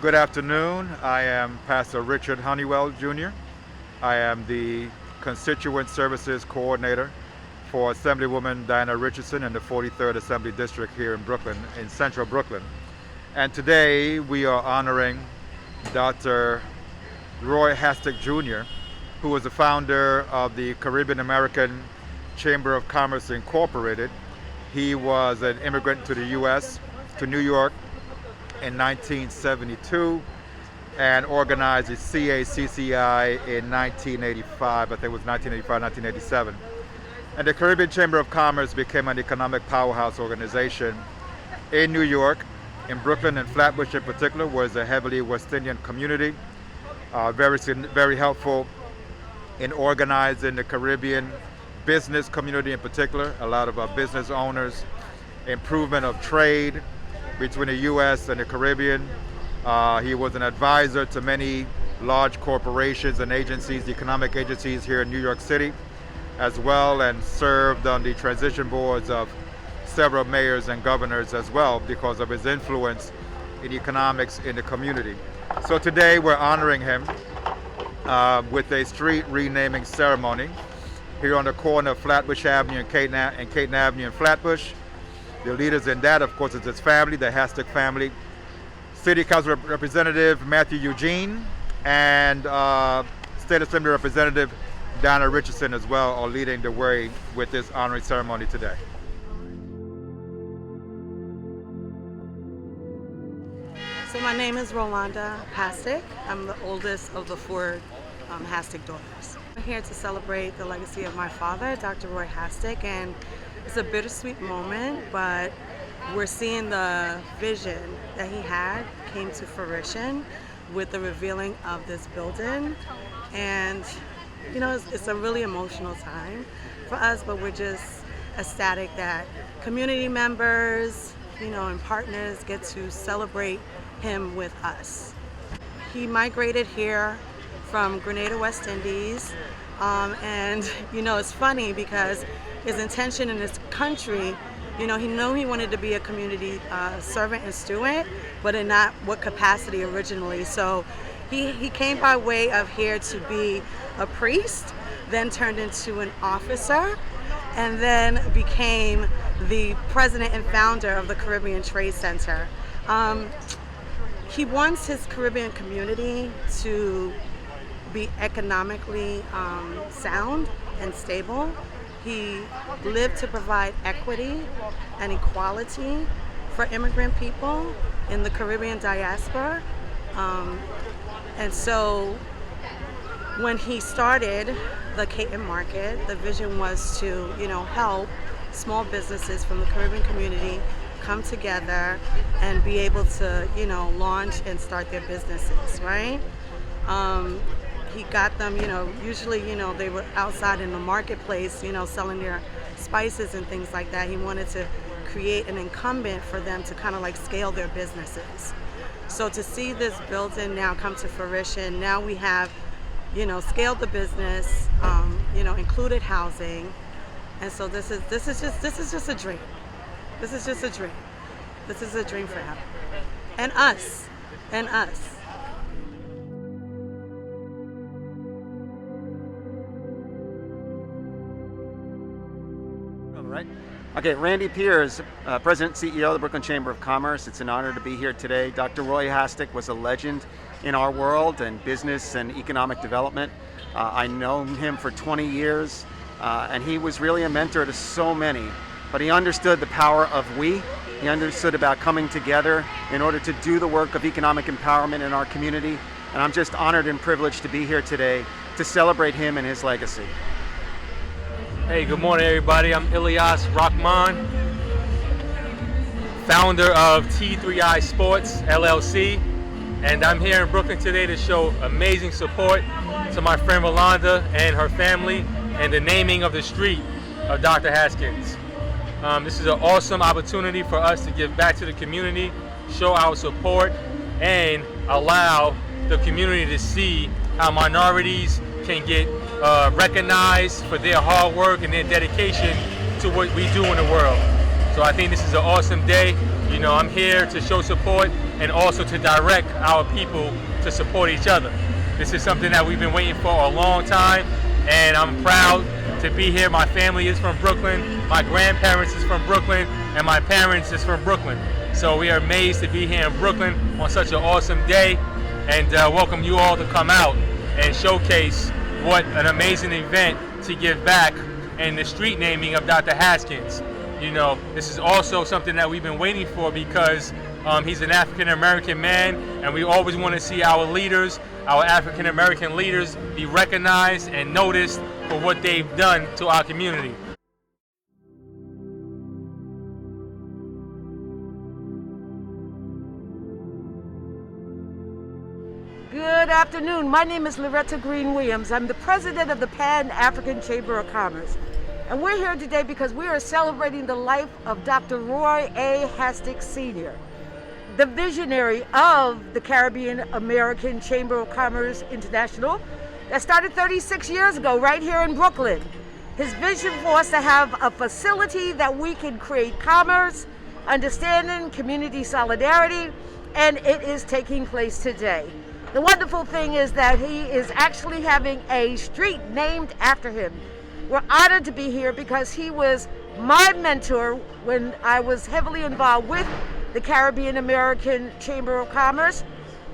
Good afternoon. I am Pastor Richard Honeywell Jr. I am the Constituent Services Coordinator for Assemblywoman Diana Richardson in the 43rd Assembly District here in Brooklyn, in central Brooklyn. And today we are honoring Dr. Roy Hasticks Jr., who was the founder of the Caribbean American Chamber of Commerce Incorporated. He was an immigrant to the U.S., to New York, in 1972 and organized the CACCI in 1985. I think it was 1985, 1987. And the Caribbean Chamber of Commerce became an economic powerhouse organization in New York, in Brooklyn and Flatbush in particular, was a heavily West Indian community, very helpful in organizing the Caribbean business community in particular, a lot of our business owners, improvement of trade between the U.S. and the Caribbean. He was an advisor to many large corporations and agencies, economic agencies here in New York City, as well, and served on the transition boards of several mayors and governors as well because of his influence in economics in the community. So today we're honoring him with a street renaming ceremony here on the corner of Flatbush Avenue and Caton Avenue in Flatbush. The leaders in that, of course, is his family, the Hasticks family. City Council Representative Matthew Eugene and State Assembly Representative Diana Richardson as well are leading the way with this honoring ceremony today. So my name is Olanda Pasik. I'm the oldest of the four Hasticks daughters. I'm here to celebrate the legacy of my father, Dr. Roy Hasticks, and it's a bittersweet moment, but we're seeing the vision that he had came to fruition with the revealing of this building. And you know, it's a really emotional time for us, but we're just ecstatic that community members, you know, and partners get to celebrate him with us. He migrated here from Grenada, West Indies, and you know, it's funny because his intention in this country, you know, he knew he wanted to be a community servant and steward, but in not what capacity originally. So he came by way of here to be a priest, then turned into an officer, and then became the president and founder of the Caribbean Trade Center. He wants his Caribbean community to be economically sound and stable. He lived to provide equity and equality for immigrant people in the Caribbean diaspora. And so when he started the Caton Market, the vision was to, you know, help small businesses from the Caribbean community come together and be able to, you know, launch and start their businesses, right? He got them, you know, usually, you know, they were outside in the marketplace, you know, selling their spices and things like that. He wanted to create an incumbent for them to kind of like scale their businesses. So to see this building now come to fruition, now we have, you know, scaled the business, you know, included housing. And so this is just a dream. This is just a dream. This is a dream for him. And us. And us. Right. Okay, Randy Piers, President and CEO of the Brooklyn Chamber of Commerce. It's an honor to be here today. Dr. Roy Hasticks was a legend in our world and business and economic development. I've known him for 20 years, and he was really a mentor to so many. But he understood the power of we. He understood about coming together in order to do the work of economic empowerment in our community. And I'm just honored and privileged to be here today to celebrate him and his legacy. Hey, good morning, everybody. I'm Ilyas Rahman, founder of T3I Sports, LLC, and I'm here in Brooklyn today to show amazing support to my friend Rolanda and her family and the naming of the street of Dr. Hasticks. This is an awesome opportunity for us to give back to the community, show our support, and allow the community to see how minorities can get recognized for their hard work and their dedication to what we do in the world. So I think this is an awesome day. You know, I'm here to show support and also to direct our people to support each other. This is something that we've been waiting for a long time, and I'm proud to be here. My family is from Brooklyn, my grandparents is from Brooklyn, and my parents is from Brooklyn. So we are amazed to be here in Brooklyn on such an awesome day, and welcome you all to come out and showcase what an amazing event to give back and the street naming of Dr. Haskins. You know, this is also something that we've been waiting for because he's an African American man, and we always want to see our leaders, our African American leaders, be recognized and noticed for what they've done to our community. Good afternoon. My name is Loreta Green-Williams. I'm the president of the Pan-African Chamber of Commerce. And we're here today because we are celebrating the life of Dr. Roy A. Hasticks Sr., the visionary of the Caribbean American Chamber of Commerce International that started 36 years ago right here in Brooklyn. His vision was to have a facility that we can create commerce, understanding, community solidarity, and it is taking place today. The wonderful thing is that he is actually having a street named after him. We're honored to be here because he was my mentor when I was heavily involved with the Caribbean American Chamber of Commerce,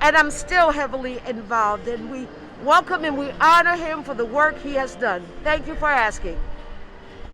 and I'm still heavily involved, and we welcome and we honor him for the work he has done. Thank you for asking.